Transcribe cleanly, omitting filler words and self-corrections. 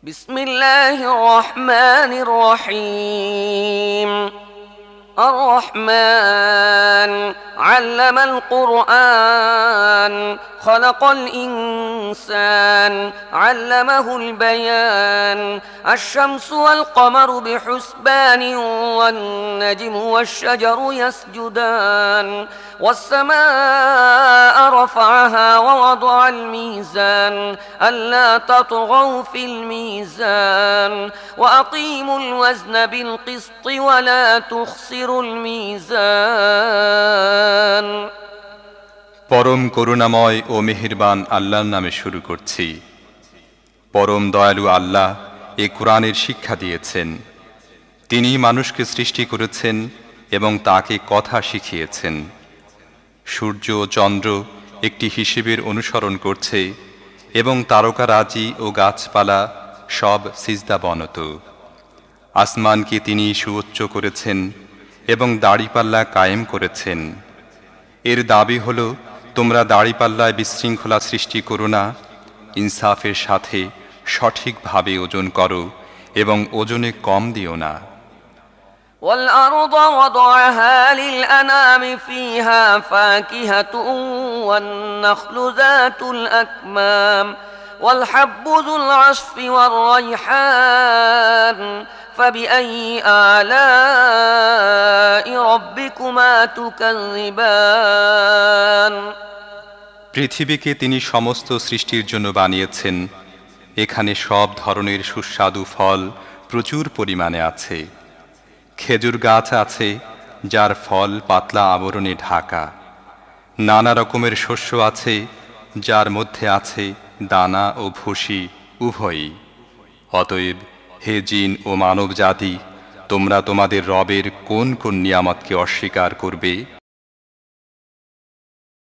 بسم الله الرحمن الرحيم الرحمن علم القرآن خلق الإنسان علمه البيان الشمس والقمر بحسبان والنجم والشجر يسجدان والسماء رفعها ووضع الميزان ألا تطغوا في الميزان وأقيموا الوزن بالقسط ولا تخسروا الميزان পরম করুণাময় ও মেহেরবান আল্লাহর নামে শুরু করছি। পরম দয়ালু আল্লাহ এ কোরআনের শিক্ষা দিয়েছেন। তিনি মানুষকে সৃষ্টি করেছেন এবং তাকে কথা শিখিয়েছেন। সূর্য ও চন্দ্র একটি হিসেবের অনুসরণ করছে এবং তারকারাজি ও গাছপালা সব সিজদাবনত। আসমানকে তিনি সুউচ্চ করেছেন এবং দাড়িপাল্লা কায়েম করেছেন। এর দাবি হল, তোমরা দাড়িপাল্লায় বিশৃঙ্খলা সৃষ্টি করো না, ইনসাফের সাথে সঠিকভাবে ওজন করো এবং ওজনে কম দিও না। والأرض وضعها للأنام فيها فاكهة والنخل ذات الأكمام والحب ذو العصف والريحان فبأي آلاء ربكما تكذبان পৃথিবীকে তিনি সমস্ত সৃষ্টির জন্য বানিয়েছেন। এখানে সব ধরনের সুস্বাদু ফল প্রচুর পরিমাণে আছে। খেজুর গাছ আছে যার ফল পাতলা আবরণে ঢাকা। নানা রকমের শস্য আছে যার মধ্যে আছে দানা ও ভুসি উভয়ই। অতএব হে জিন ও মানব জাতি, তোমরা তোমাদের রবের কোন কোন নিয়ামতকে অস্বীকার করবে